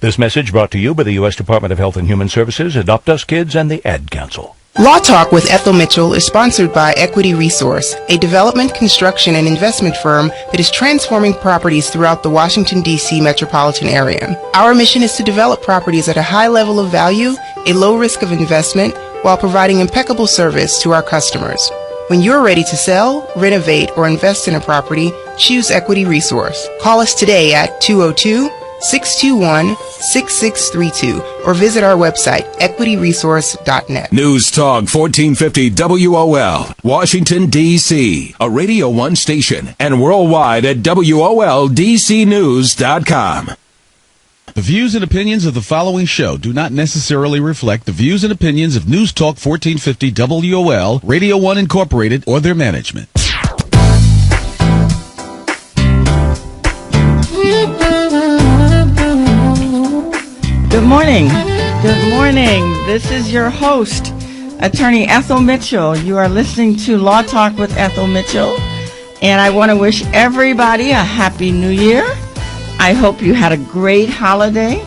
This message brought to you by the U.S. Department of Health and Human Services, Adopt Us Kids, and the Ad Council. Law Talk with Ethel Mitchell is sponsored by Equity Resource, a development, construction, and investment firm that is transforming properties throughout the Washington, D.C. metropolitan area. Our mission is to develop properties at a high level of value, a low risk of investment, while providing impeccable service to our customers. When you're ready to sell, renovate, or invest in a property, choose Equity Resource. Call us today at 202-621-6632 or visit our website, equityresource.net. News Talk 1450 WOL, Washington, D.C., a Radio 1 station, and worldwide at WOLDCnews.com. The views and opinions of the following show do not necessarily reflect the views and opinions of News Talk 1450 WOL, Radio 1 Incorporated, or their management. Good morning. Good morning. This is your host, Attorney Ethel Mitchell. You are listening to Law Talk with Ethel Mitchell, and I want to wish everybody a Happy New Year. I hope you had a great holiday.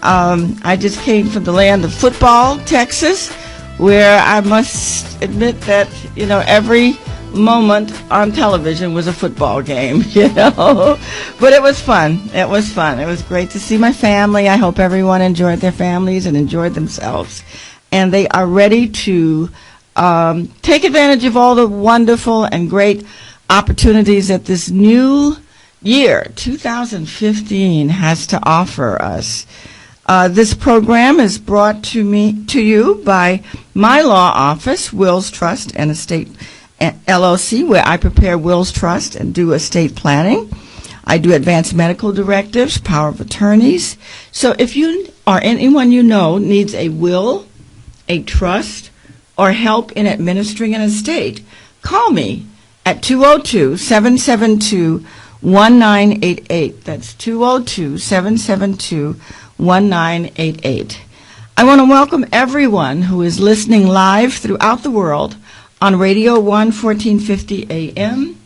I just came from the land of football, Texas, where I must admit that, every moment on television was a football game, But it was fun. It was fun. It was great to see my family. I hope everyone enjoyed their families and enjoyed themselves. And they are ready to take advantage of all the wonderful and great opportunities that this new year, 2015, has to offer us. This program is brought to you by my law office, Wills Trust and Estate LLC, where I prepare wills, trust, and do estate planning. I do advanced medical directives, power of attorneys. So if you or anyone you know needs a will, a trust, or help in administering an estate, call me at 202-772-1988. That's 202-772-1988. I want to welcome everyone who is listening live throughout the world on Radio 1 1450 AM,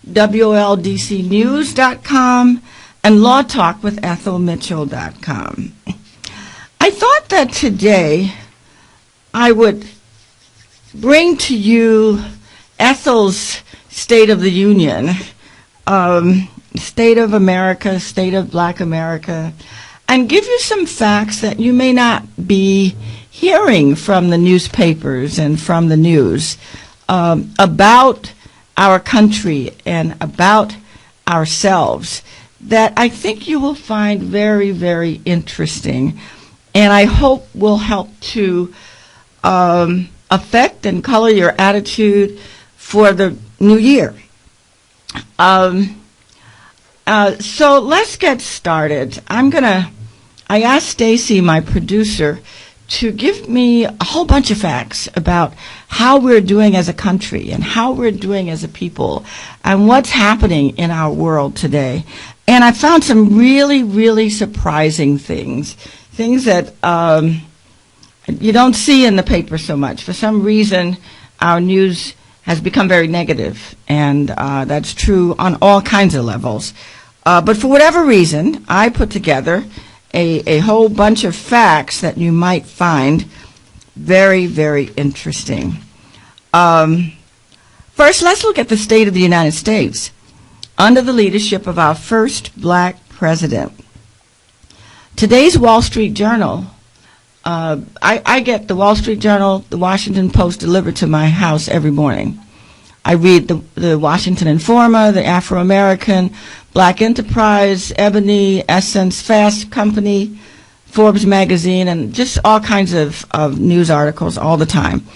WLDCnews.com, and lawtalkwithethelmitchell.com. I thought that today I would bring to you Ethel's State of the Union, State of America, State of Black America, and give you some facts that you may not be hearing from the newspapers and from the news about our country and about ourselves that I think you will find very, very interesting, and I hope will help to affect and color your attitude for the new year. So let's get started. I asked Stacy, my producer, to give me a whole bunch of facts about how we're doing as a country and how we're doing as a people and what's happening in our world today. And I found some really, really surprising things that you don't see in the paper so much. For some reason, our news has become very negative, and that's true on all kinds of levels. But for whatever reason, I put together a whole bunch of facts that you might find very, very interesting. First, let's look at the state of the United States under the leadership of our first black president. Today's Wall Street Journal, I get the Wall Street Journal, the Washington Post delivered to my house every morning. I read the Washington Informer, the Afro-American, Black Enterprise, Ebony, Essence, Fast Company, Forbes magazine, and just all kinds of news articles all the time.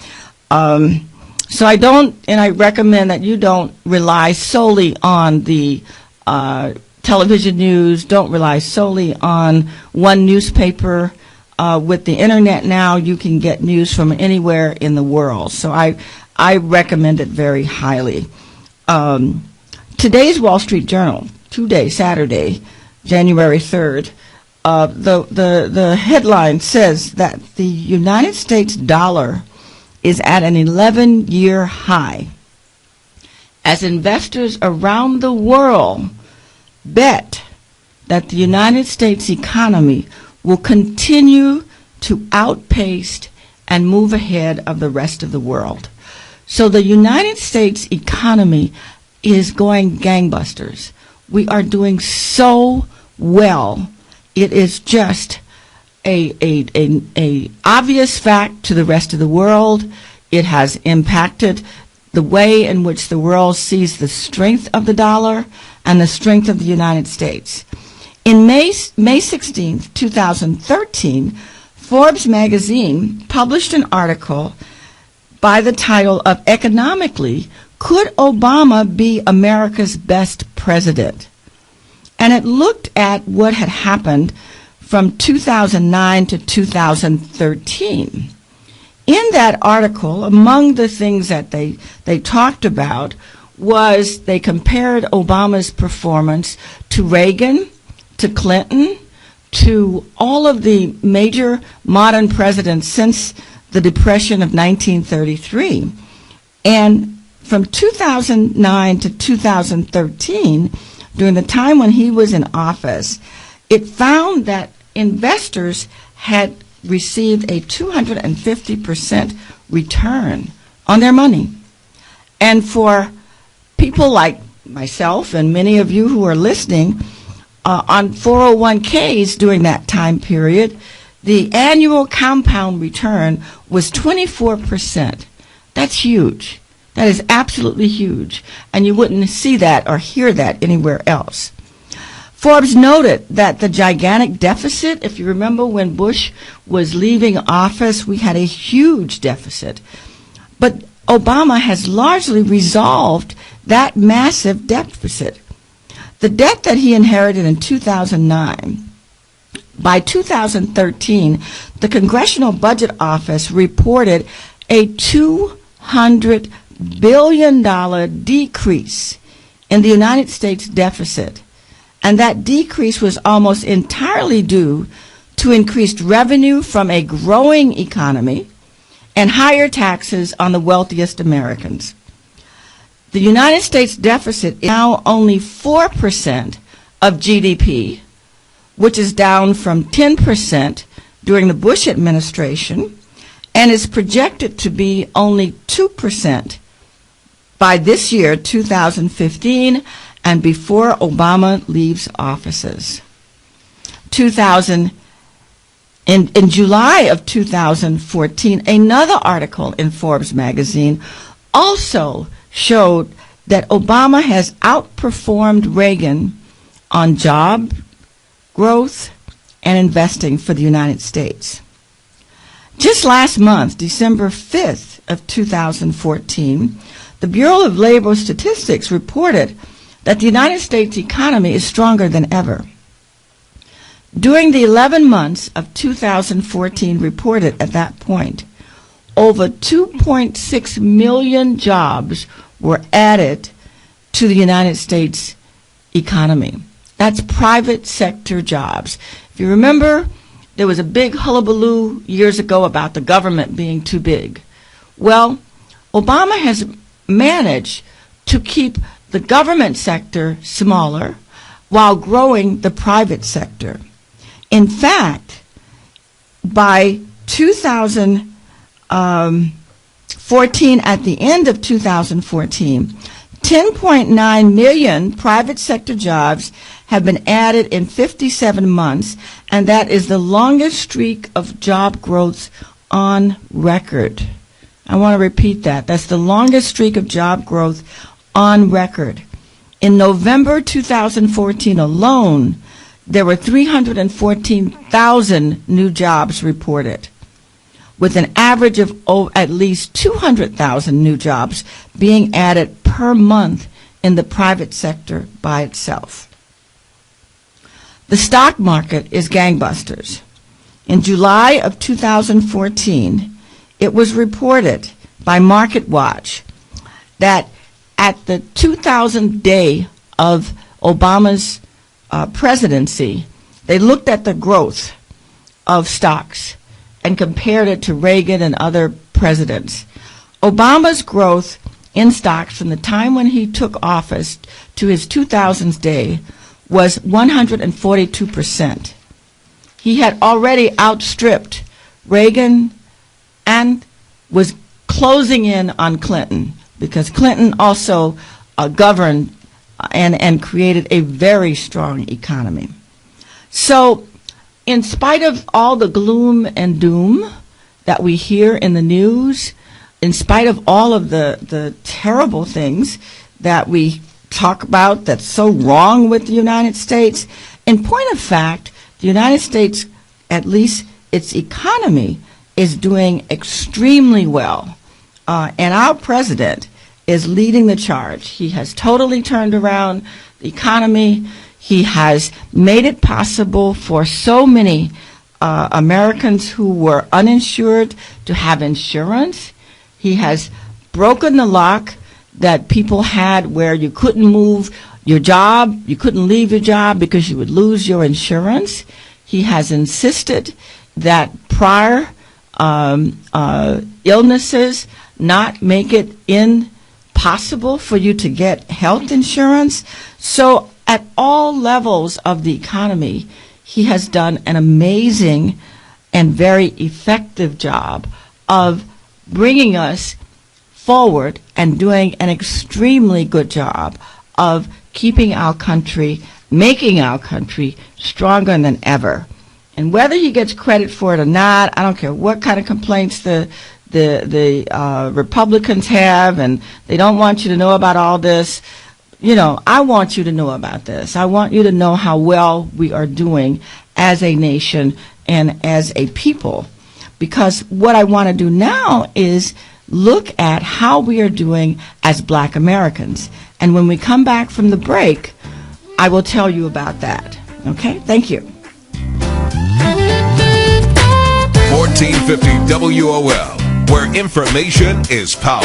So I recommend that you don't rely solely on the television news. Don't rely solely on one newspaper. With the internet now, you can get news from anywhere in the world. So I recommend it very highly. Today's Wall Street Journal, today, Saturday, January 3rd, the headline says that the United States dollar is at an 11-year high as investors around the world bet that the United States economy will continue to outpace and move ahead of the rest of the world. So the United States economy is going gangbusters. We are doing so well. It is just a obvious fact to the rest of the world. It has impacted the way in which the world sees the strength of the dollar and the strength of the United States. In May 16, 2013, Forbes magazine published an article by the title of Economically, Could Obama Be America's Best President? And it looked at what had happened from 2009 to 2013. In that article, among the things that they talked about was they compared Obama's performance to Reagan, to Clinton, to all of the major modern presidents since the Depression of 1933. And from 2009 to 2013, during the time when he was in office, it found that investors had received a 250% return on their money. And for people like myself and many of you who are listening, on 401ks during that time period, the annual compound return was 24%. That's huge. That is absolutely huge. And you wouldn't see that or hear that anywhere else. Forbes noted that the gigantic deficit, if you remember when Bush was leaving office, we had a huge deficit. But Obama has largely resolved that massive deficit. The debt that he inherited in 2009, by 2013, the Congressional Budget Office reported a $200 billion decrease in the United States deficit. And that decrease was almost entirely due to increased revenue from a growing economy and higher taxes on the wealthiest Americans. The United States deficit is now only 4% of GDP, which is down from 10% during the Bush administration, and is projected to be only 2% by this year, 2015, and before Obama leaves offices. In July of 2014, another article in Forbes magazine also showed that Obama has outperformed Reagan on job growth and investing for the United States. Just last month, December 5th of 2014, the Bureau of Labor Statistics reported that the United States economy is stronger than ever. During the 11 months of 2014 reported at that point, over 2.6 million jobs were added to the United States economy. That's private sector jobs. If you remember, there was a big hullabaloo years ago about the government being too big. Well, Obama has managed to keep the government sector smaller while growing the private sector. In fact, by 2014, at the end of 2014, 10.9 million private sector jobs have been added in 57 months, and that is the longest streak of job growth on record. I want to repeat that. That's the longest streak of job growth on record. In November 2014 alone, there were 314,000 new jobs reported, with an average of at least 200,000 new jobs being added per month in the private sector by itself. The stock market is gangbusters. In July of 2014, it was reported by MarketWatch that at the 2000th day of Obama's presidency, they looked at the growth of stocks and compared it to Reagan and other presidents. Obama's growth in stocks from the time when he took office to his 2000th day was 142%. he had already outstripped Reagan and was closing in on Clinton, because Clinton also governed and created a very strong economy. So in spite of all the gloom and doom that we hear in the news, in spite of all of the terrible things that we talk about that's so wrong with the United States, in point of fact, the United States, at least its economy, is doing extremely well. And our president is leading the charge. He has totally turned around the economy. He has made it possible for so many Americans who were uninsured to have insurance. He has broken the lock that people had where you couldn't move your job, you couldn't leave your job because you would lose your insurance. He has insisted that prior illnesses not make it impossible for you to get health insurance. So at all levels of the economy, he has done an amazing and very effective job of bringing us forward and doing an extremely good job of keeping our country, making our country stronger than ever. And whether he gets credit for it or not, I don't care what kind of complaints the Republicans have, and they don't want you to know about all this. You know, I want you to know about this. I want you to know how well we are doing as a nation and as a people. Because what I want to do now is look at how we are doing as Black Americans. And when we come back from the break, I will tell you about that. Okay? Thank you. 1450 WOL, where information is power.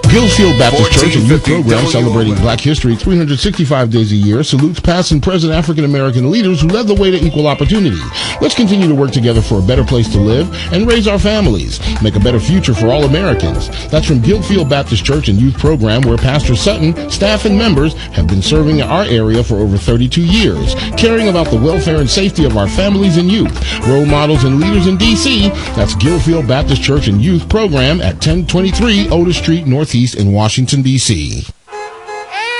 Gillsfield Baptist Church and Youth 1450 Program celebrating Black History 365 days a year salutes past and present African American leaders who led the way to equal opportunity. Let's continue to work together for a better place to live and raise our families. Make a better future for all Americans. That's from Gillsfield Baptist Church and Youth Program, where Pastor Sutton, staff, and members have been serving our area for over 32 years, caring about the welfare and safety of our families and youth. Role models and leaders in D.C. That's Gillsfield Baptist Church and Youth Program at 1023 Otis Street, Northeast in Washington, D.C.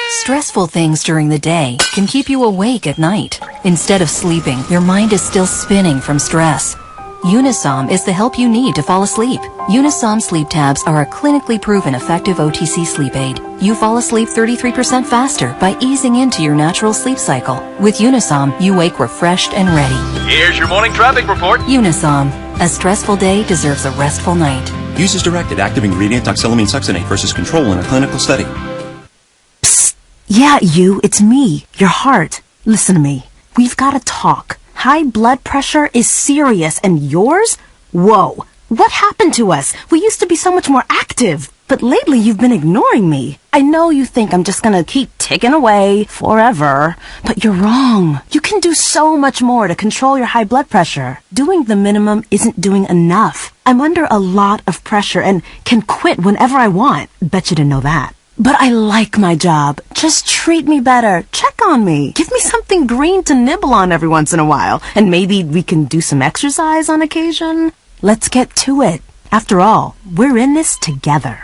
Stressful things during the day can keep you awake at night. Instead of sleeping, your mind is still spinning from stress. Unisom is the help you need to fall asleep. Unisom sleep tabs are a clinically proven effective OTC sleep aid. You fall asleep 33% faster by easing into your natural sleep cycle. With Unisom, you wake refreshed and ready. Here's your morning traffic report. Unisom. A stressful day deserves a restful night. Use as directed. Active ingredient doxylamine succinate versus control in a clinical study. Psst. Yeah, you. It's me, your heart. Listen to me. We've got to talk. High blood pressure is serious, and yours? Whoa. What happened to us? We used to be so much more active. But lately you've been ignoring me. I know you think I'm just gonna keep ticking away forever, but you're wrong. You can do so much more to control your high blood pressure. Doing the minimum isn't doing enough. I'm under a lot of pressure and can quit whenever I want. Bet you didn't know that. But I like my job. Just treat me better. Check on me. Give me something green to nibble on every once in a while. And maybe we can do some exercise on occasion. Let's get to it. After all, we're in this together.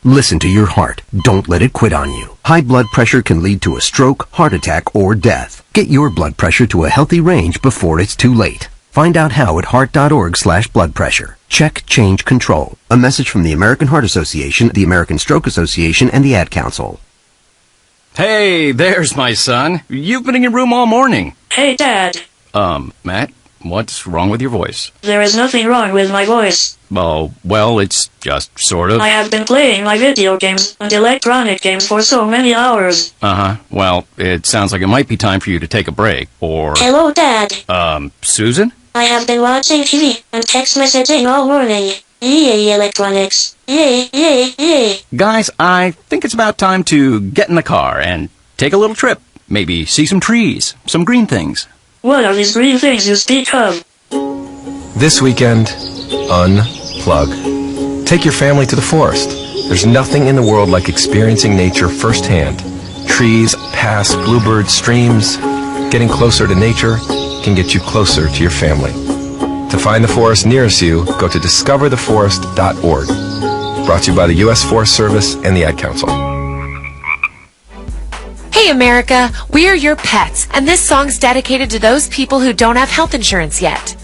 Listen to your heart. Don't let it quit on you. High blood pressure can lead to a stroke, heart attack, or death. Get your blood pressure to a healthy range before it's too late. Find out how at heart.org/blood pressure. Check, change, control. A message from the American Heart Association, the American Stroke Association, and the Ad Council. Hey, there's my son. You've been in your room all morning. Hey, Dad. Matt, what's wrong with your voice? There is nothing wrong with my voice. Oh, well, it's just sort of. I have been playing my video games and electronic games for so many hours. Uh-huh. Well, it sounds like it might be time for you to take a break, or... Hello, Dad. Susan? I have been watching TV and text messaging all morning. Yay, electronics. Yay, yay, yay. Guys, I think it's about time to get in the car and take a little trip. Maybe see some trees, some green things. What are these green things you speak of? This weekend, unplug. Take your family to the forest. There's nothing in the world like experiencing nature firsthand. Trees, paths, bluebirds, streams. Getting closer to nature can get you closer to your family. To find the forest nearest you, go to discovertheforest.org. Brought to you by the U.S. Forest Service and the Ad Council. Hey America, we're your pets, and this song's dedicated to those people who don't have health insurance yet.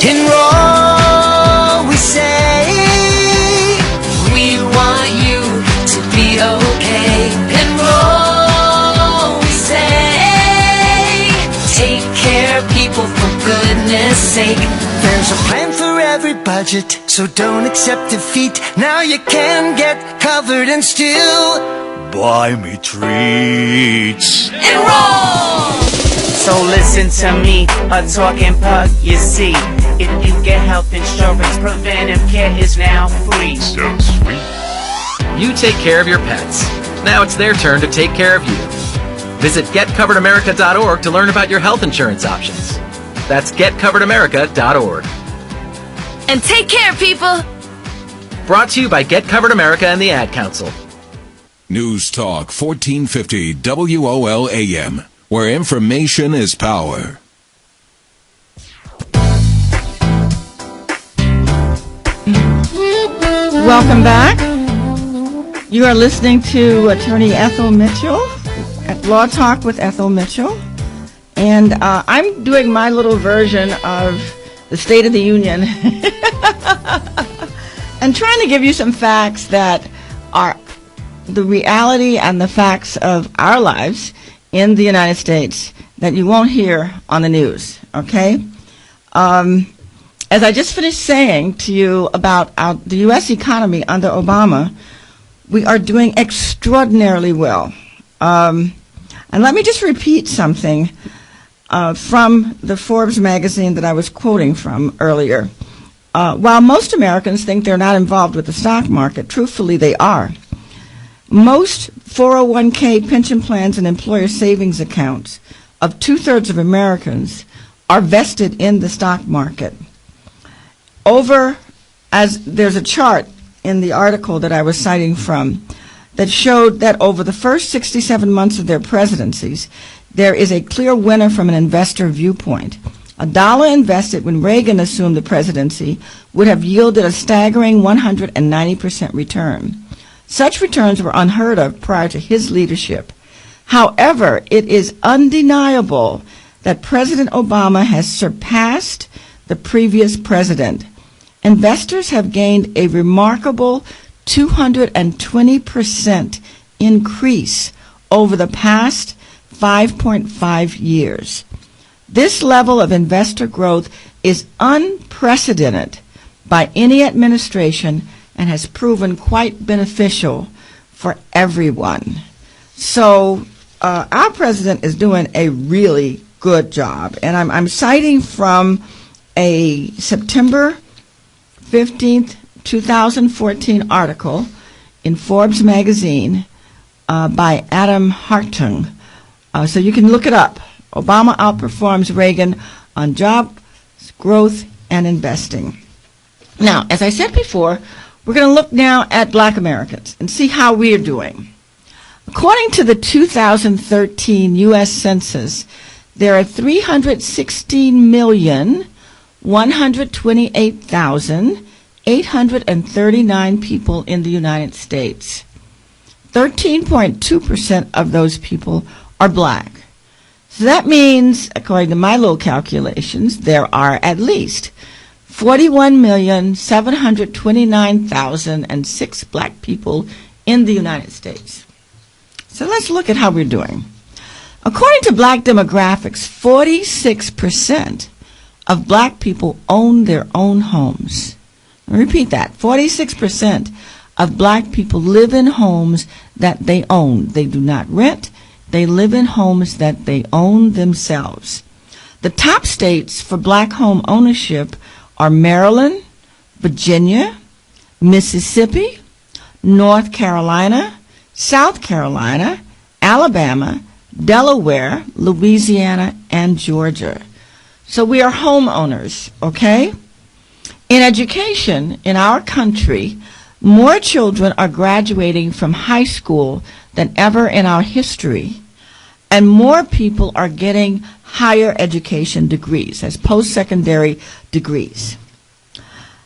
Enroll, we say, we want you to be okay. Enroll, we say, take care of people for goodness sake. There's a plan for every budget, so don't accept defeat. Now you can get covered and still buy me treats. Enroll! So listen to me, a talking pug, you see. If you get health insurance, preventive care is now free. So sweet. You take care of your pets. Now it's their turn to take care of you. Visit getcoveredamerica.org to learn about your health insurance options. That's getcoveredamerica.org. And take care, people! Brought to you by Get Covered America and the Ad Council. News Talk 1450 WOL AM, where information is power. Welcome back. You are listening to Attorney Ethel Mitchell at Law Talk with Ethel Mitchell. And I'm doing my little version of the State of the Union and trying to give you some facts that are the reality and the facts of our lives in the United States that you won't hear on the news, okay? As I just finished saying to you about the U.S. economy under Obama, we are doing extraordinarily well. And let me just repeat something from the Forbes magazine that I was quoting from earlier. While most Americans think they're not involved with the stock market, truthfully they are. Most 401k pension plans and employer savings accounts of 2/3 of Americans are vested in the stock market. As there's a chart in the article that I was citing from that showed that over the first 67 months of their presidencies, there is a clear winner from an investor viewpoint. $1 invested when Reagan assumed the presidency would have yielded a staggering 190% return. Such returns were unheard of prior to his leadership. However, it is undeniable that President Obama has surpassed the previous president. Investors have gained a remarkable 220% increase over the past 5.5 years. This level of investor growth is unprecedented by any administration and has proven quite beneficial for everyone. So our president is doing a really good job. And I'm citing from a September 15th, 2014 article in Forbes magazine by Adam Hartung. So you can look it up. Obama outperforms Reagan on job growth and investing. Now, as I said before, we're going to look now at black Americans and see how we are doing. According to the 2013 U.S. Census, there are 316,128,839 people in the United States. 13.2% of those people are black. So that means, according to my little calculations, there are at least 41,729,006 black people in the United States. So let's look at how we're doing. According to black demographics, 46% of black people own their own homes. I'll repeat that. 46% of black people live in homes that they own. They do not rent. They live in homes that they own themselves. The top states for black home ownership are Maryland, Virginia, Mississippi, North Carolina, South Carolina, Alabama, Delaware, Louisiana, and Georgia. So we are homeowners, okay? In education in our country, more children are graduating from high school than ever in our history. and more people are getting higher education degrees, as post-secondary degrees.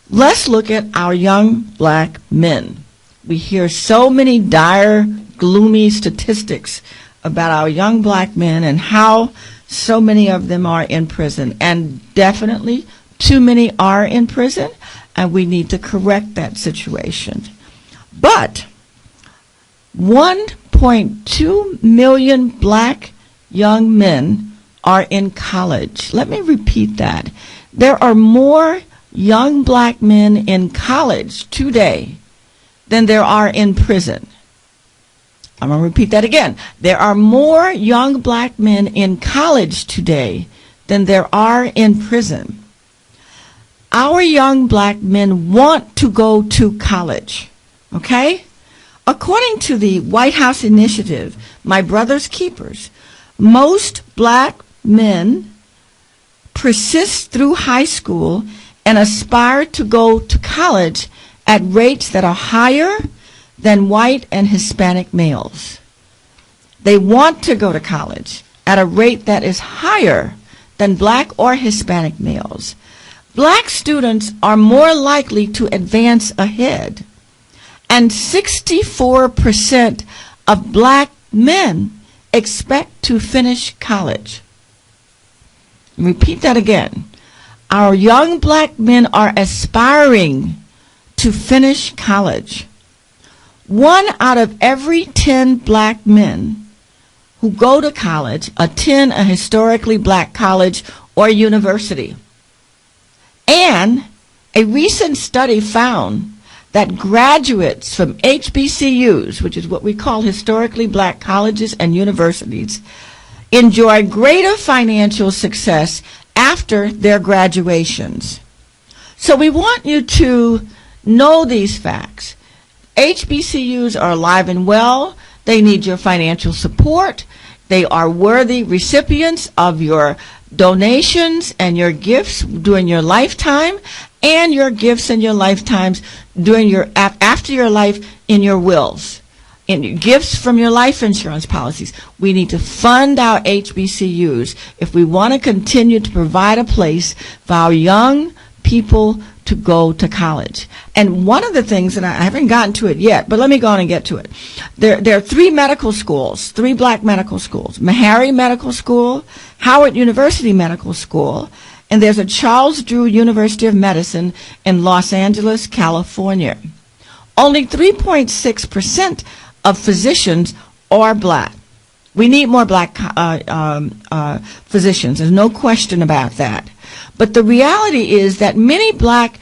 Let's look at our young black men. We hear so many dire, gloomy statistics about our young black men and how so many of them are in prison. And definitely too many are in prison, and we need to correct that situation. But 1.2 million black young men are in college. Let me repeat that. There are more young black men in college today than there are in prison. I'm going to repeat that again. There are more young black men in college today than there are in prison. Our young black men want to go to college, okay? According to the White House initiative, My Brother's Keepers, most black men persist through high school and aspire to go to college at rates that are higher than white and Hispanic males. They want to go to college at a rate that is higher than black or Hispanic males. Black students are more likely to advance ahead, and 64% of black men expect to finish college. Repeat that again. Our young black men are aspiring to finish college. 1 out of every 10 black men who go to college attend a historically black college or university. And a recent study found that graduates from HBCUs, which is what we call historically black colleges and universities, enjoy greater financial success after their graduations. So we want you to know these facts. HBCUs are alive and well. They need your financial support. They are worthy recipients of your donations and your gifts during your lifetime, and your gifts and your lifetimes during your after your life in your wills, in gifts from your life insurance policies. We need to fund our HBCUs if we want to continue to provide a place for our young people to go to college. And one of the things, and I haven't gotten to it yet, but let me go on and get to it. There are 3 medical schools, 3 black medical schools: Meharry Medical School, Howard University Medical School, and there's a Charles Drew University of Medicine in Los Angeles, California. Only 3.6% of physicians are black. We need more black physicians. There's no question about that. But the reality is that many black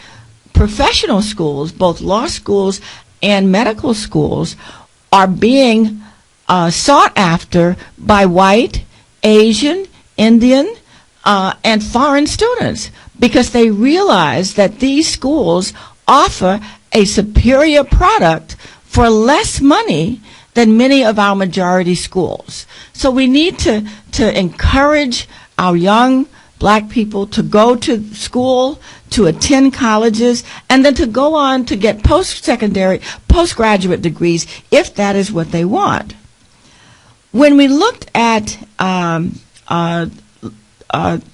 professional schools, both law schools and medical schools, are being sought after by white, Asian, Indian, and foreign students, because they realize that these schools offer a superior product for less money than many of our majority schools. So we need to encourage our young black people to go to school, to attend colleges, and then to go on to get post-secondary, postgraduate degrees if that is what they want. When we looked at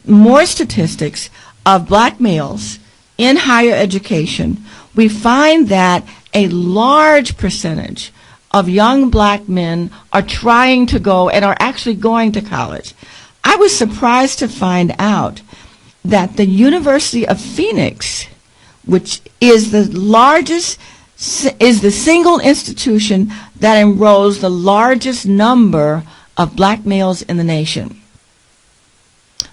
more statistics of black males in higher education, we find that a large percentage of young black men are trying to go and are actually going to college. I was surprised to find out that the University of Phoenix, which is the largest, is the single institution that enrolls the largest number of black males in the nation.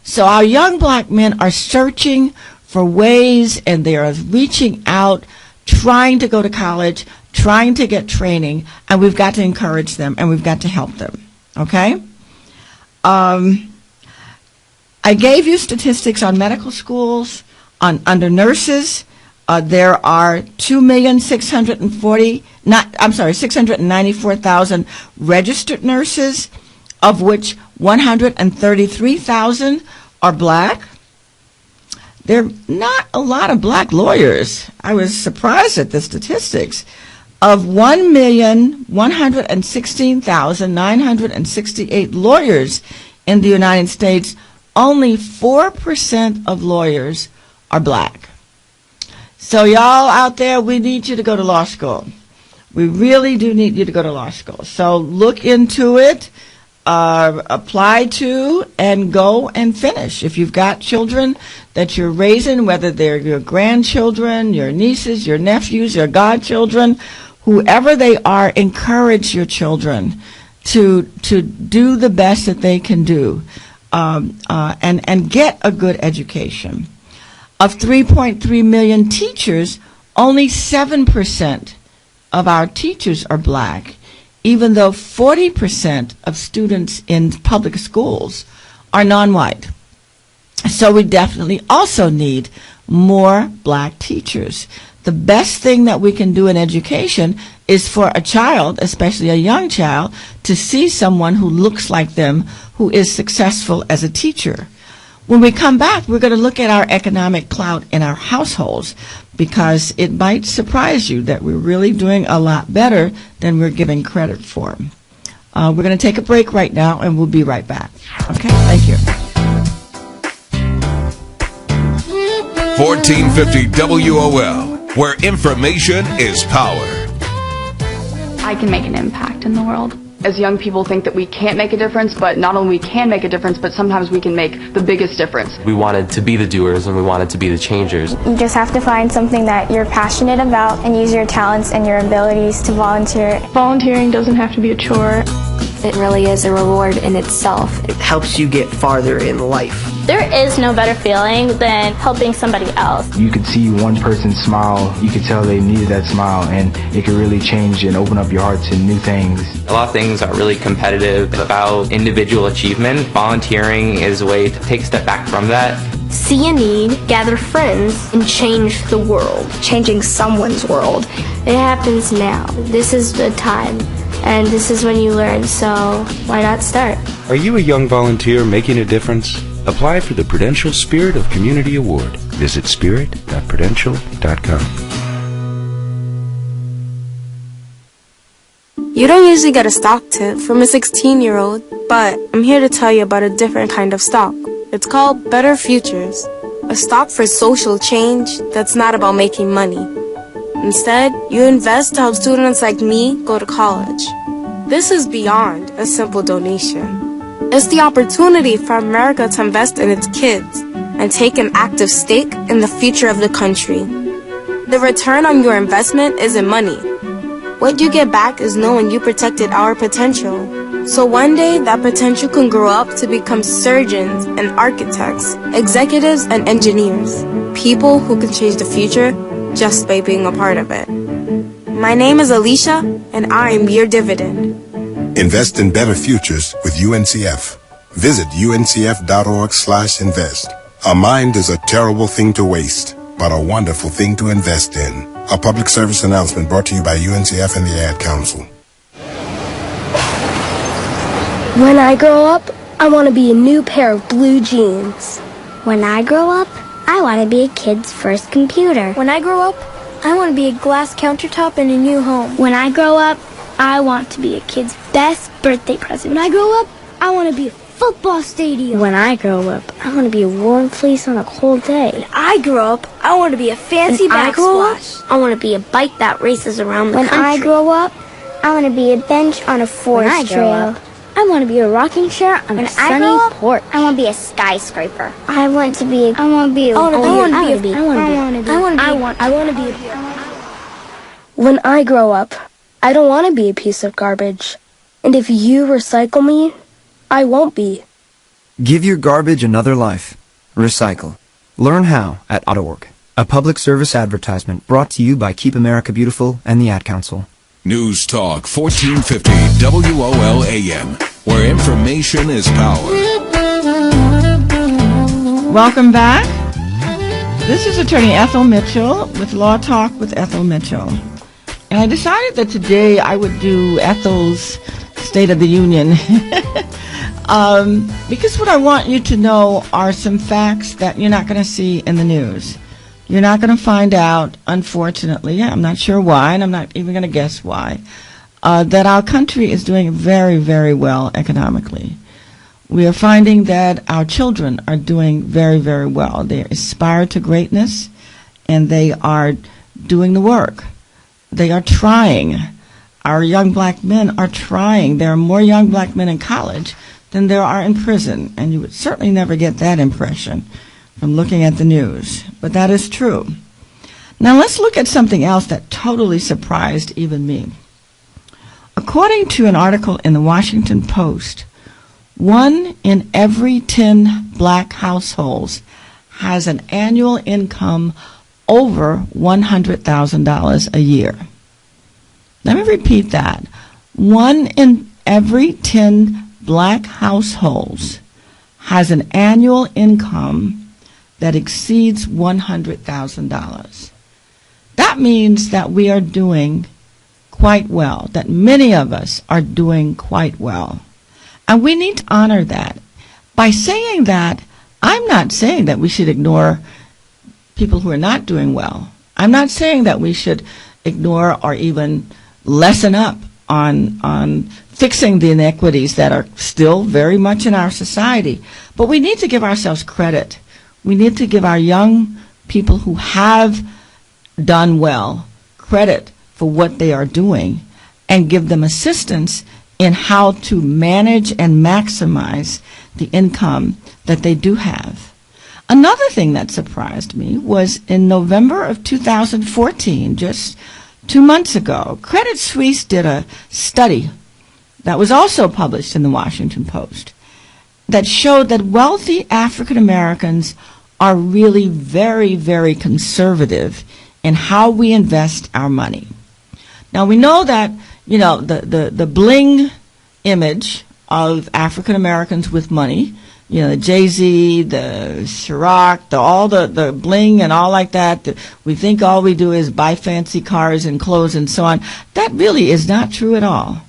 So our young black men are searching for ways, and they are reaching out, trying to go to college, trying to get training, and we've got to encourage them, and we've got to help them. Okay? I gave you statistics on medical schools, under nurses. There are 694,000 registered nurses, of which 133,000 are black. There are not a lot of black lawyers. I was surprised at the statistics. Of 1,116,968 lawyers in the United States, only 4% of lawyers are black. So y'all out there, we need you to go to law school. We really do need you to go to law school. So look into it, apply to, and go and finish. If you've got children that you're raising, whether they're your grandchildren, your nieces, your nephews, your godchildren, whoever they are, encourage your children to do the best that they can do, and get a good education. Of 3.3 million teachers, only 7% of our teachers are black, even though 40% of students in public schools are non-white. So we definitely also need more black teachers. The best thing that we can do in education is for a child, especially a young child, to see someone who looks like them, who is successful as a teacher. When we come back, we're going to look at our economic clout in our households, because it might surprise you that we're really doing a lot better than we're giving credit for. We're going to take a break right now, and we'll be right back. Okay, thank you. 1450 WOL, where information is power. I can make an impact in the world. As young people think that we can't make a difference, but not only we can make a difference, but sometimes we can make the biggest difference. We wanted to be the doers and we wanted to be the changers. You just have to find something that you're passionate about and use your talents and your abilities to volunteer. Volunteering doesn't have to be a chore. It really is a reward in itself. It helps you get farther in life. There is no better feeling than helping somebody else. You could see one person smile, you could tell they needed that smile, and it could really change and open up your heart to new things. A lot of things are really competitive about individual achievement. Volunteering is a way to take a step back from that. See a need, gather friends, and change the world. Changing someone's world. It happens now. This is the time. And this is when you learn, so why not start? Are you a young volunteer making a difference? Apply for the Prudential Spirit of Community Award. Visit spirit.prudential.com. You don't usually get a stock tip from a 16-year-old, but I'm here to tell you about a different kind of stock. It's called Better Futures, a stock for social change that's not about making money. Instead, you invest to help students like me go to college. This is beyond a simple donation. It's the opportunity for America to invest in its kids and take an active stake in the future of the country. The return on your investment isn't money. What you get back is knowing you protected our potential. So one day, that potential can grow up to become surgeons and architects, executives and engineers, people who can change the future just by being a part of it. My name is Alicia, and I am your dividend. Invest in better futures with UNCF. Visit uncf.org/invest. A mind is a terrible thing to waste, but a wonderful thing to invest in. A public service announcement brought to you by UNCF and the Ad Council. When I grow up, I want to be a new pair of blue jeans. When I grow up, I want to be a kid's first computer. When I grow up, I want to be a glass countertop in a new home. When I grow up, I want to be a kid's best birthday present. When I grow up, I want to be a football stadium. When I grow up, I want to be a warm fleece on a cold day. When I grow up, I want to be a fancy backsplash. I want to be a bike that races around the country. When I grow up, I want to be a bench on a forest trail. I want to be a rocking chair on a sunny porch. I want to be a skyscraper. I want to be a When I grow up, I don't want to be a piece of garbage. And if you recycle me, I won't be. Give your garbage another life. Recycle. Learn how at .org. A public service advertisement brought to you by Keep America Beautiful and the Ad Council. News Talk 1450 WOL AM, where information is power. Welcome back. This is Attorney Ethel Mitchell with Law Talk with Ethel Mitchell. And I decided that today I would do Ethel's State of the Union because what I want you to know are some facts that you're not going to see in the news. You're not going to find out, unfortunately, I'm not sure why, and I'm not even going to guess why, that our country is doing very, very well economically. We are finding that our children are doing very, very well. They aspire to greatness, and they are doing the work. They are trying. Our young black men are trying. There are more young black men in college than there are in prison, and you would certainly never get that impression from looking at the news, but that is true. Now let's look at something else that totally surprised even me. According to an article in the Washington Post, 1 in every 10 black households has an annual income over $100,000 a year. Let me repeat that. 1 in every 10 black households has an annual income that exceeds $100,000. That means that we are doing quite well, that many of us are doing quite well. And we need to honor that. By saying that, I'm not saying that we should ignore people who are not doing well. I'm not saying that we should ignore or even lessen up on fixing the inequities that are still very much in our society. But we need to give ourselves credit. We need to give our young people who have done well credit for what they are doing and give them assistance in how to manage and maximize the income that they do have. Another thing that surprised me was in November of 2014, just 2 months ago, Credit Suisse did a study that was also published in the Washington Post that showed that wealthy African Americans are really very, very conservative in how we invest our money. Now we know that, you know, the bling image of African Americans with money, you know, the Jay-Z, the Ciroc, all the bling and all like that, we think all we do is buy fancy cars and clothes and so on. That really is not true at all.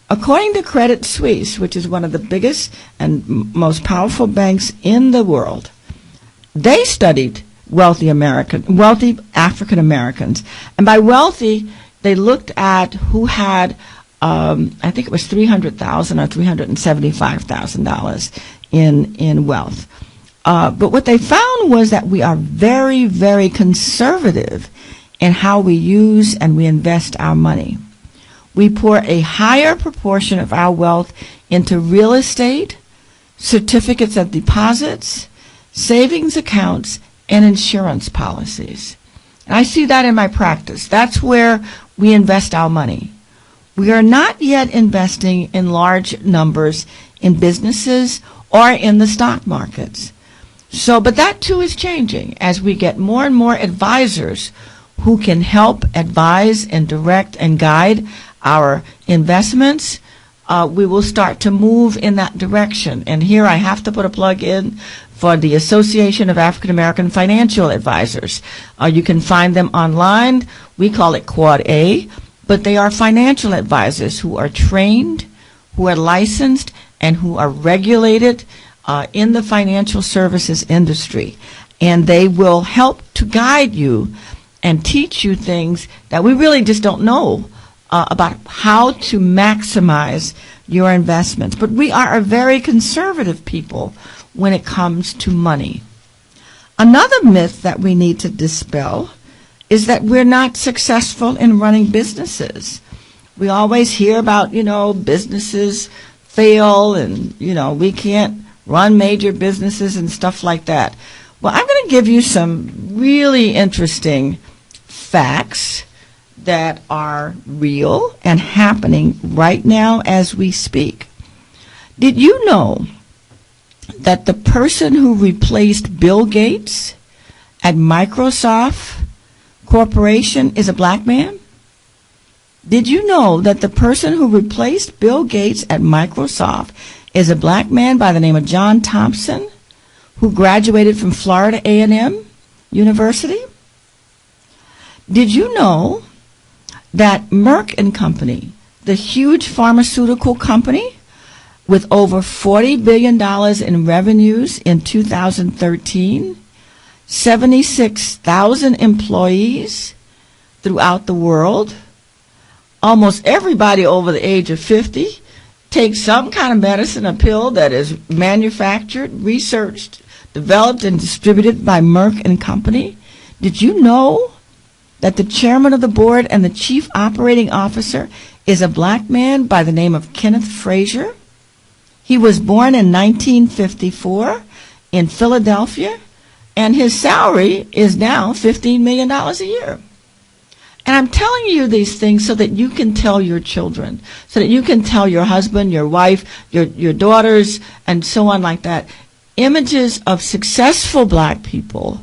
According to Credit Suisse, which is one of the biggest and most powerful banks in the world, they studied wealthy African Americans. And by wealthy, they looked at who had, I think it was $300,000 or $375,000 in wealth. But what they found was that we are very, very conservative in how we use and we invest our money. We pour a higher proportion of our wealth into real estate, certificates of deposits, savings accounts, and insurance policies. And I see that in my practice. That's where we invest our money. We are not yet investing in large numbers in businesses or in the stock markets. But that too is changing as we get more and more advisors who can help advise and direct and guide our investments. We will start to move in that direction. And here I have to put a plug in for the Association of African American Financial Advisors. You can find them online. We call it Quad A, but they are financial advisors who are trained, who are licensed, and who are regulated in the financial services industry. And they will help to guide you and teach you things that we really just don't know about how to maximize your investments. But we are a very conservative people when it comes to money. Another myth that we need to dispel is that we're not successful in running businesses. We always hear about, businesses fail and, we can't run major businesses and stuff like that. Well, I'm going to give you some really interesting facts that are real and happening right now as we speak. Did you know that the person who replaced Bill Gates at Microsoft Corporation is a black man? Did you know that the person who replaced Bill Gates at Microsoft is a black man by the name of John Thompson, who graduated from Florida A&M University? Did you know that Merck and Company, the huge pharmaceutical company with over $40 billion in revenues in 2013, 76,000 employees throughout the world. Almost everybody over the age of 50 takes some kind of medicine, a pill that is manufactured, researched, developed, and distributed by Merck and Company. Did you know that the chairman of the board and the chief operating officer is a black man by the name of Kenneth Frazier? He was born in 1954 in Philadelphia, and his salary is now $15 million a year. And I'm telling you these things so that you can tell your children, so that you can tell your husband, your wife, your daughters, and so on like that. Images of successful black people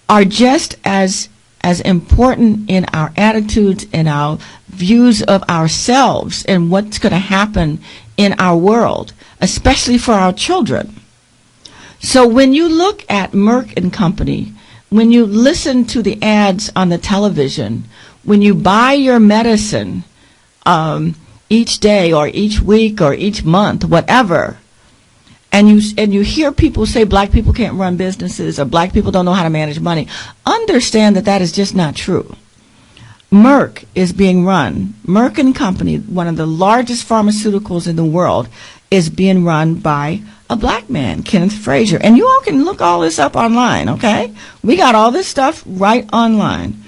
are just as important in our attitudes and our views of ourselves and what's going to happen in our world, especially for our children. So when you look at Merck and Company, when you listen to the ads on the television, when you buy your medicine each day or each week or each month, whatever, and you hear people say black people can't run businesses or black people don't know how to manage money, understand that that is just not true. Merck is being run. Merck and Company, one of the largest pharmaceuticals in the world, is being run by a black man, Kenneth Frazier. And you all can look all this up online, okay? We got all this stuff right online.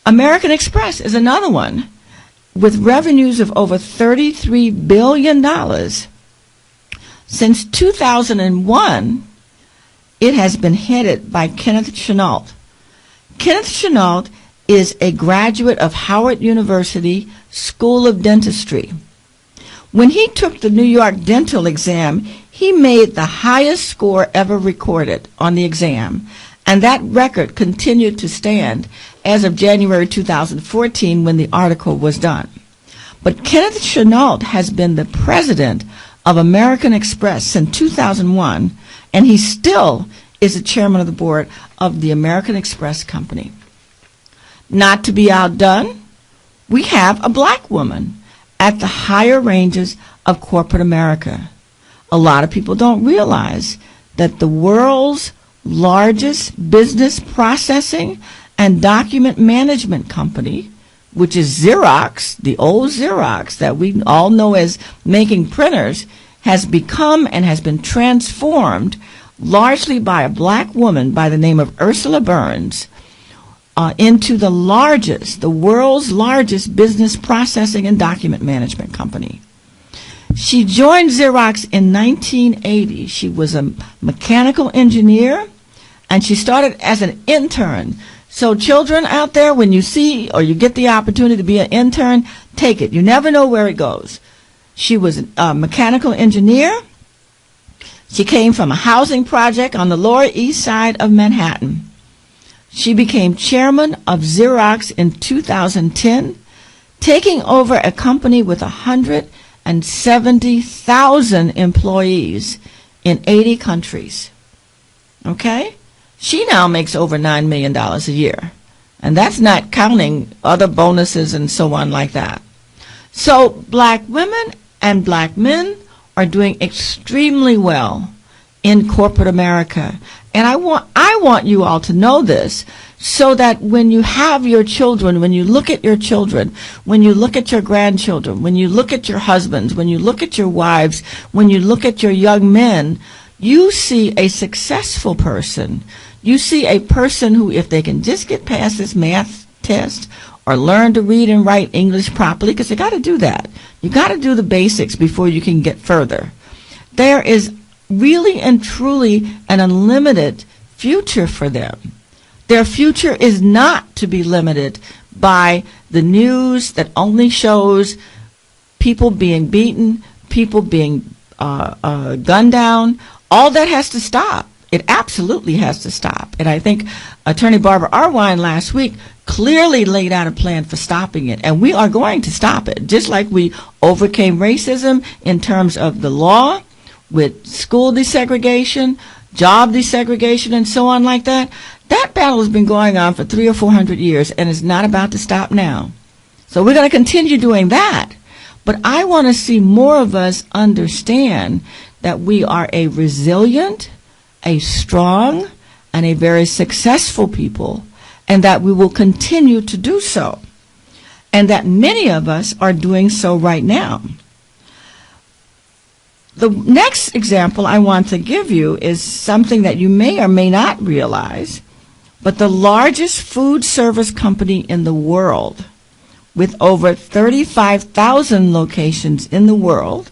American Express is another one with revenues of over $33 billion. Since 2001, it has been headed by Kenneth Chenault. Kenneth Chenault is a graduate of Howard University School of Dentistry. When he took the New York dental exam, he made the highest score ever recorded on the exam, and that record continued to stand as of January 2014 when the article was done. But Kenneth Chenault has been the president of American Express since 2001, and he still is the chairman of the board of the American Express Company. Not to be outdone, we have a black woman at the higher ranges of corporate America. A lot of people don't realize that the world's largest business processing and document management company, which is Xerox, the old Xerox that we all know as making printers, has become and has been transformed largely by a black woman by the name of Ursula Burns into the world's largest business processing and document management company. She joined Xerox in 1980. She was a mechanical engineer, and she started as an intern. So children out there, when you see or you get the opportunity to be an intern, take it. You never know where it goes. She was a mechanical engineer. She came from a housing project on the Lower East Side of Manhattan. She became chairman of Xerox in 2010, taking over a company with 170,000 employees in 80 countries. Okay? She now makes over $9 million a year. And that's not counting other bonuses and so on like that. So black women and black men are doing extremely well in corporate America. And I want you all to know this so that when you have your children, when you look at your children, when you look at your grandchildren, when you look at your husbands, when you look at your wives, when you look at your young men, you see a successful person. You see a person who, if they can just get past this math test or learn to read and write English properly, because you got to do that. You got to do the basics before you can get further. There is really and truly an unlimited future for them. Their future is not to be limited by the news that only shows people being beaten, people being gunned down. All that has to stop. It absolutely has to stop. And I think Attorney Barbara Arwine last week clearly laid out a plan for stopping it. And we are going to stop it, just like we overcame racism in terms of the law, with school desegregation, job desegregation, and so on like that. That battle has been going on for 300 or 400 years, and it's not about to stop now. So we're going to continue doing that. But I want to see more of us understand that we are a resilient, a strong, and a very successful people, and that we will continue to do so, and that many of us are doing so right now. The next example I want to give you is something that you may or may not realize, but the largest food service company in the world, with over 35,000 locations in the world,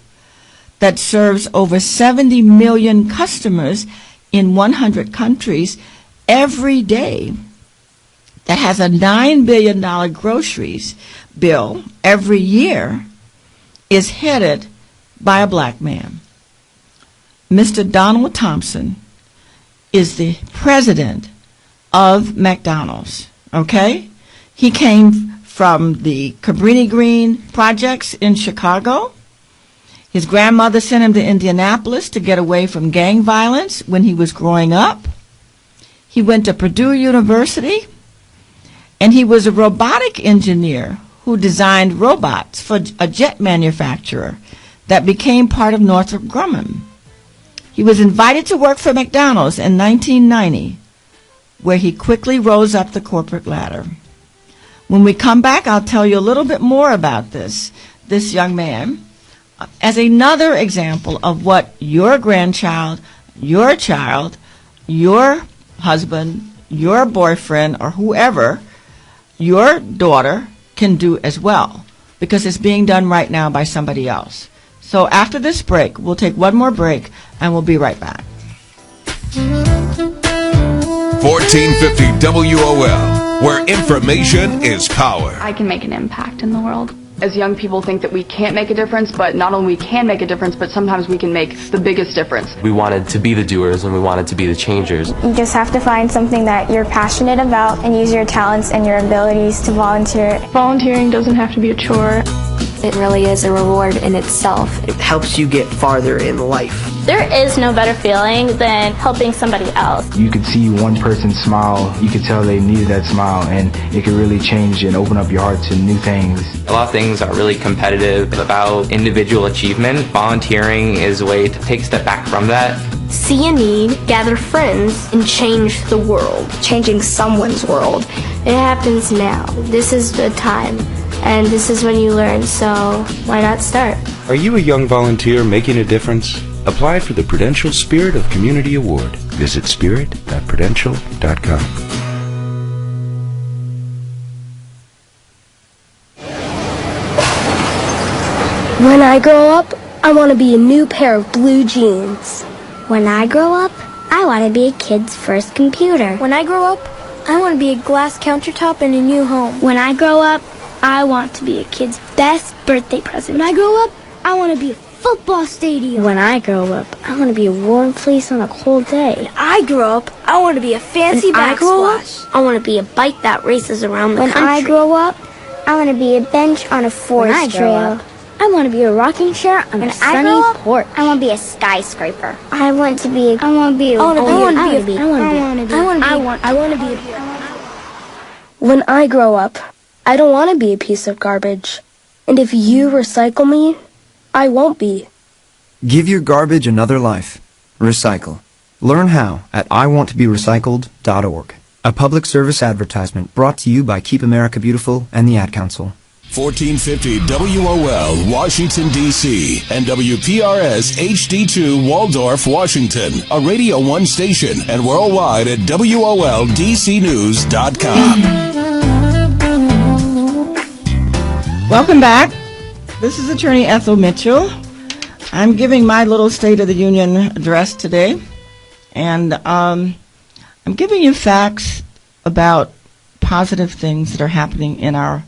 that serves over 70 million customers in 100 countries every day, that has a $9 billion groceries bill every year, is headed by a black man. Mr. Donald Thompson is the president of McDonald's, okay? He came from the Cabrini Green projects in Chicago. His grandmother sent him to Indianapolis to get away from gang violence when he was growing up. He went to Purdue University, and he was a robotic engineer who designed robots for a jet manufacturer that became part of Northrop Grumman. He was invited to work for McDonald's in 1990, where he quickly rose up the corporate ladder. When we come back, I'll tell you a little bit more about this young man, as another example of what your grandchild, your child, your husband, your boyfriend, or whoever, your daughter, can do as well, because it's being done right now by somebody else. So after this break, we'll take one more break, and we'll be right back. 1450 WOL, where information is power. I can make an impact in the world. As young people think that we can't make a difference, but not only we can make a difference, but sometimes we can make the biggest difference. We wanted to be the doers and we wanted to be the changers. You just have to find something that you're passionate about and use your talents and your abilities to volunteer. Volunteering doesn't have to be a chore. It really is a reward in itself. It helps you get farther in life. There is no better feeling than helping somebody else. You could see one person smile, you could tell they needed that smile, and it could really change and open up your heart to new things. A lot of things are really competitive about individual achievement. Volunteering is a way to take a step back from that. See a need, gather friends, and change the world. Changing someone's world. It happens now. This is the time. And this is when you learn, so why not start? Are you a young volunteer making a difference? Apply for the Prudential Spirit of Community Award. Visit spirit.prudential.com. When I grow up, I want to be a new pair of blue jeans. When I grow up, I want to be a kid's first computer. When I grow up, I want to be a glass countertop in a new home. When I grow up, I want to be a kid's best birthday present. When I grow up, I want to be a football stadium. When I grow up, I want to be a warm place on a cold day. When I grow up, I want to be a fancy backsplash. I want to be a bike that races around the country. When I grow up, I want to be a bench on a forest trail. I want to be a rocking chair on a sunny porch. I want to be a skyscraper. I want to be. When I grow up, I don't want to be a piece of garbage. And if you recycle me, I won't be. Give your garbage another life. Recycle. Learn how at iwanttoberecycled.org. A public service advertisement brought to you by Keep America Beautiful and the Ad Council. 1450 WOL, Washington, D.C., and WPRS HD2, Waldorf, Washington, a Radio 1 station, and worldwide at WOLDCnews.com. Welcome back. This is Attorney Ethel Mitchell. I'm giving my little State of the Union address today, and I'm giving you facts about positive things that are happening in our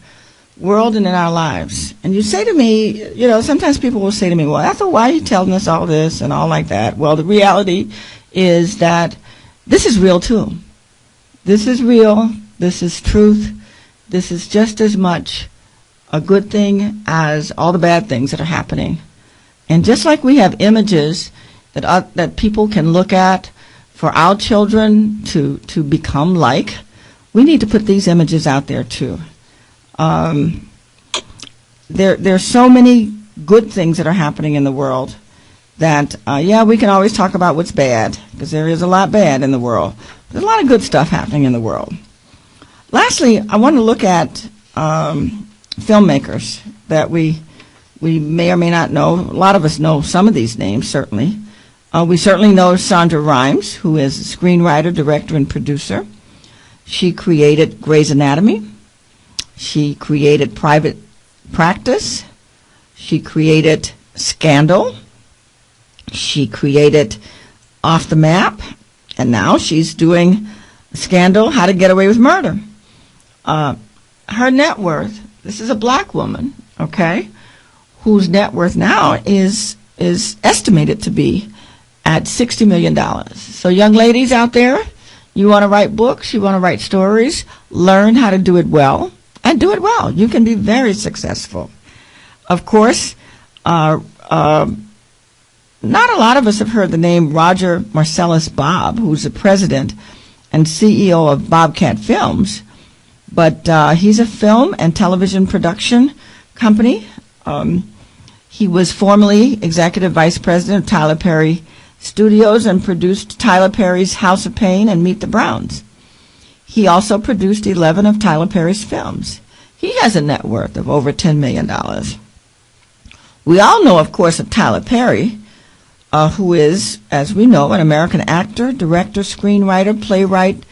world and in our lives. And you say to me, sometimes people will say to me, well, Ethel, why are you telling us all this and all like that? Well, the reality is that this is real too. This is real. This is truth. This is just as much a good thing as all the bad things that are happening. And just like we have images that people can look at for our children to become like, we need to put these images out there too. There's so many good things that are happening in the world that, we can always talk about what's bad, because there is a lot bad in the world. There's a lot of good stuff happening in the world. Lastly, I want to look at filmmakers that we may or may not know. A lot of us know some of these names, certainly. We certainly know Sandra Rhimes, who is a screenwriter, director, and producer. She created Grey's Anatomy. She created Private Practice. She created Scandal. She created Off the Map. And now she's doing Scandal, How to Get Away with Murder. Her net worth, this is a black woman, okay, whose net worth now is estimated to be at $60 million. So young ladies out there, you want to write books, you want to write stories, learn how to do it well, and do it well. You can be very successful. Of course, not a lot of us have heard the name Roger Marcellus Bob, who's the president and CEO of Bobcat Films, but he's a film and television production company. He was formerly executive vice president of Tyler Perry Studios and produced Tyler Perry's House of Pain and Meet the Browns. He also produced 11 of Tyler Perry's films. He has a net worth of over $10 million. We all know, of course, of Tyler Perry, who is, as we know, an American actor, director, screenwriter, playwright,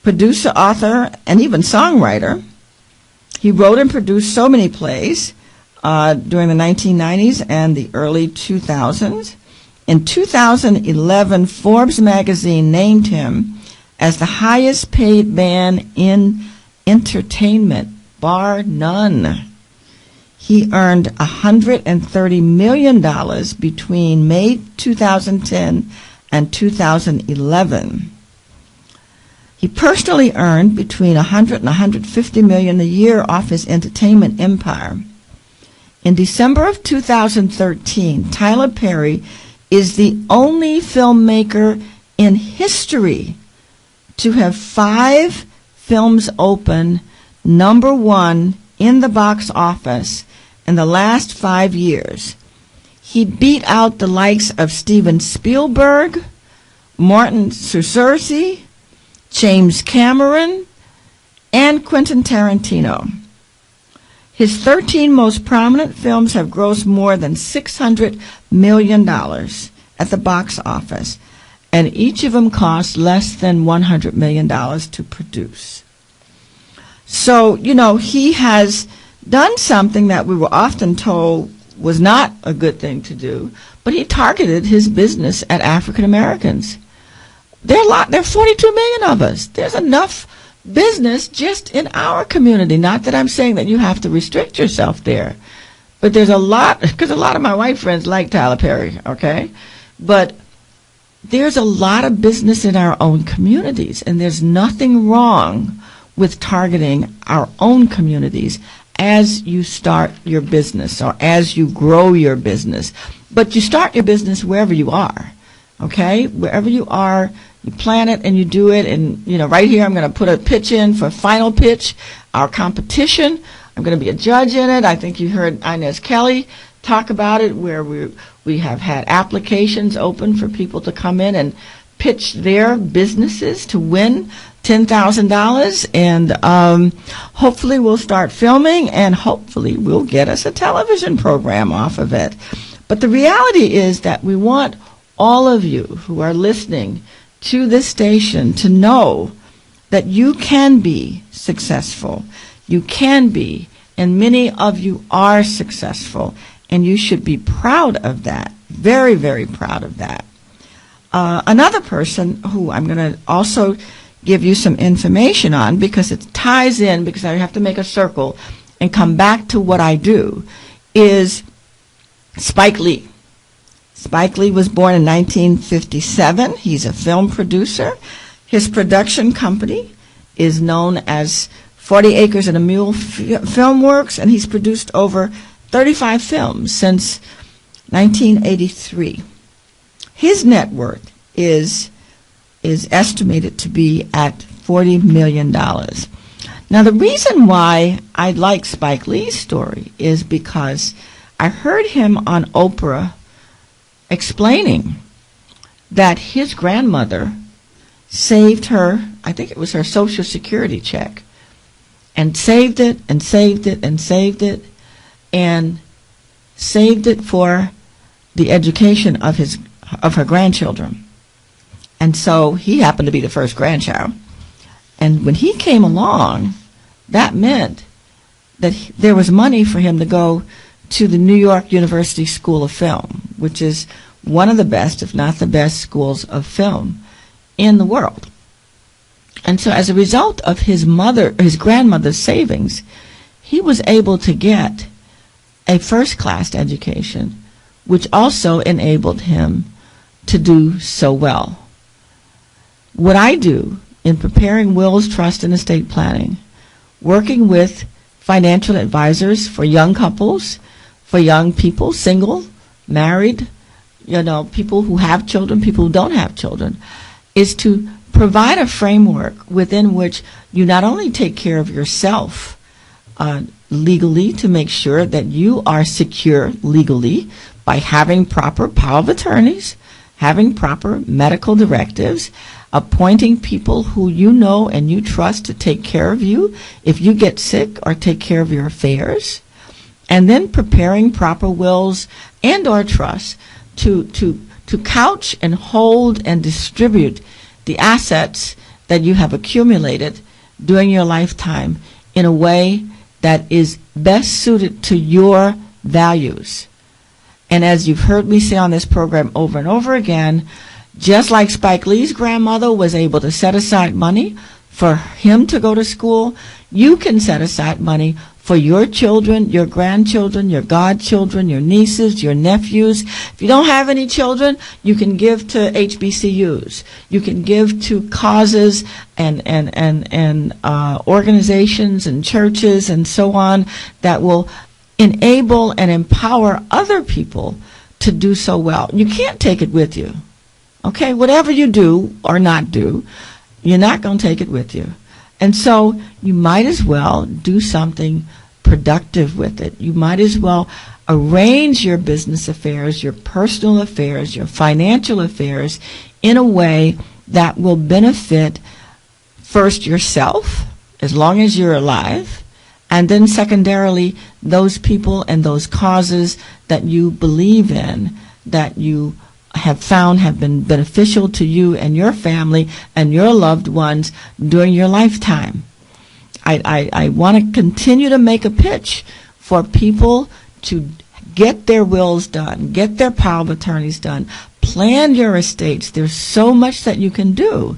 producer, author, and even songwriter. He wrote and produced so many plays during the 1990s and the early 2000s. In 2011, Forbes magazine named him as the highest paid man in entertainment, bar none. He earned $130 million between May 2010 and 2011. He personally earned between $100 and $150 million a year off his entertainment empire. In December of 2013, Tyler Perry is the only filmmaker in history to have 5 films open #1 in the box office in the last 5 years. He beat out the likes of Steven Spielberg, Martin Scorsese, James Cameron, and Quentin Tarantino. His 13 most prominent films have grossed more than $600 million at the box office, and each of them cost less than $100 million to produce. So, he has done something that we were often told was not a good thing to do, but he targeted his business at African Americans. There are 42 million of us. There's enough business just in our community. Not that I'm saying that you have to restrict yourself there, but there's a lot, because a lot of my white friends like Tyler Perry, okay? But there's a lot of business in our own communities, and there's nothing wrong with targeting our own communities as you start your business or as you grow your business. But you start your business wherever you are, okay? Wherever you are, you plan it and you do it. And, right here I'm going to put a pitch in for Final Pitch, our competition. I'm going to be a judge in it. I think you heard Inez Kelly talk about it, where we have had applications open for people to come in and pitch their businesses to win $10,000, and hopefully we'll start filming, and hopefully we'll get us a television program off of it. But the reality is that we want all of you who are listening to this station to know that you can be successful. You can be, and many of you are successful, and you should be proud of that. Very, very proud of that. Another person who I'm going to also give you some information on, because it ties in, because I have to make a circle and come back to what I do, is Spike Lee. Spike Lee was born in 1957. He's a film producer. His production company is known as 40 Acres and a Mule Film Works, and he's produced over 35 films since 1983. His net worth is estimated to be at $40 million. Now, the reason why I like Spike Lee's story is because I heard him on Oprah explaining that his grandmother saved her, I think it was her Social Security check, and saved it and saved it and saved it and saved it for the education of her grandchildren. And so he happened to be the first grandchild. And when he came along, that meant that there was money for him to go to the New York University School of Film, which is one of the best, if not the best, schools of film in the world. And so as a result of his grandmother's savings, he was able to get a first-class education, which also enabled him to do so well. What I do in preparing wills, trust, and estate planning, working with financial advisors for young couples, for young people, single, married, people who have children, people who don't have children, is to provide a framework within which you not only take care of yourself legally to make sure that you are secure legally by having proper power of attorneys, having proper medical directives, appointing people who you know and you trust to take care of you if you get sick or take care of your affairs, and then preparing proper wills and or trusts to couch and hold and distribute the assets that you have accumulated during your lifetime in a way that is best suited to your values. And as you've heard me say on this program over and over again, just like Spike Lee's grandmother was able to set aside money for him to go to school, you can set aside money for your children, your grandchildren, your godchildren, your nieces, your nephews. If you don't have any children, you can give to HBCUs. You can give to causes and organizations and churches and so on that will enable and empower other people to do so well. You can't take it with you. Okay, whatever you do or not do, you're not going to take it with you. And so you might as well do something productive with it. You might as well arrange your business affairs, your personal affairs, your financial affairs in a way that will benefit first yourself, as long as you're alive, and then secondarily those people and those causes that you believe in, that you have found have been beneficial to you and your family and your loved ones during your lifetime. I want to continue to make a pitch for people to get their wills done, get their power of attorneys done, plan your estates. There's so much that you can do.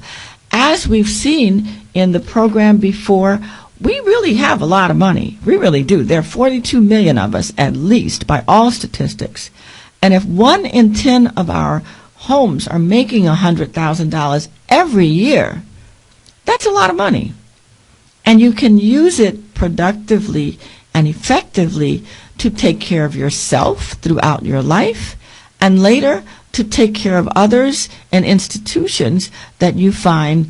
As we've seen in the program before, we really have a lot of money. We really do. There are 42 million of us, at least, by all statistics. And if 1 in 10 of our homes are making $100,000 every year, that's a lot of money. And you can use it productively and effectively to take care of yourself throughout your life, and later to take care of others and institutions that you find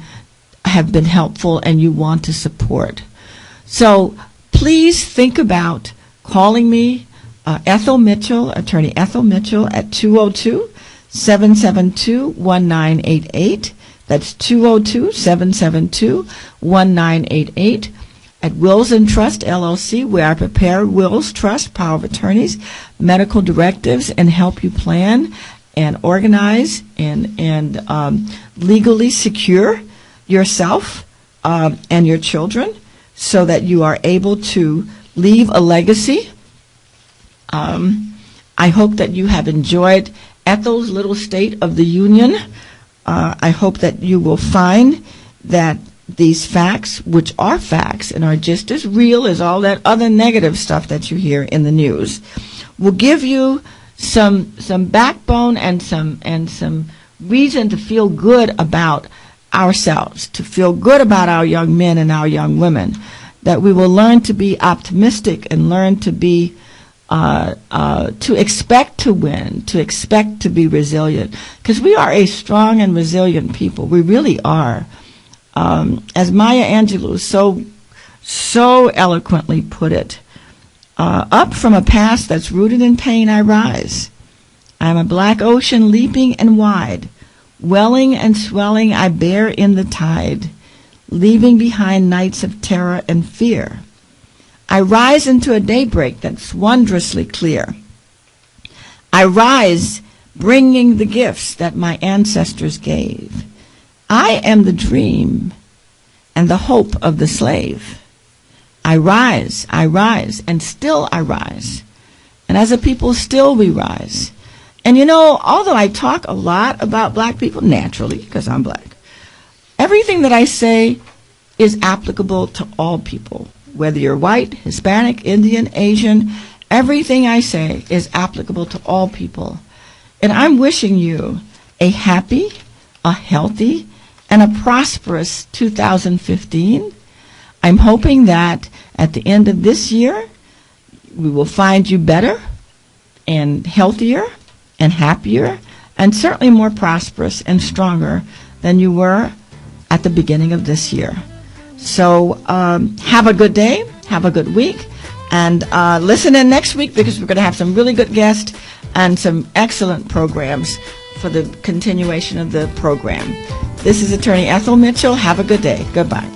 have been helpful and you want to support. So please think about calling me, Ethel Mitchell, Attorney Ethel Mitchell, at 202-772-1988. That's 202-772-1988. At Wills and Trust, LLC, where I prepare wills, trust, power of attorneys, medical directives, and help you plan and organize and legally secure yourself and your children so that you are able to leave a legacy. I hope that you have enjoyed Ethel's little State of the Union. I hope that you will find that these facts, which are facts and are just as real as all that other negative stuff that you hear in the news, will give you some backbone and some reason to feel good about ourselves, to feel good about our young men and our young women, that we will learn to be optimistic and learn to be to expect to win, to expect to be resilient, because we are a strong and resilient people. We really are. As Maya Angelou so eloquently put it, up from a past that's rooted in pain I rise. I am a black ocean leaping and wide, Welling and swelling I bear in the tide, leaving behind nights of terror and fear. I rise into a daybreak that's wondrously clear. I rise, bringing the gifts that my ancestors gave. I am the dream and the hope of the slave. I rise, and still I rise. And as a people, still we rise. And you know, although I talk a lot about black people, naturally, because I'm black, everything that I say is applicable to all people. Whether you're white, Hispanic, Indian, Asian, everything I say is applicable to all people. And I'm wishing you a happy, a healthy, and a prosperous 2015. I'm hoping that at the end of this year, we will find you better and healthier and happier and certainly more prosperous and stronger than you were at the beginning of this year. So have a good day, have a good week, and listen in next week because we're going to have some really good guests and some excellent programs for the continuation of the program. This is Attorney Ethel Mitchell. Have a good day. Goodbye.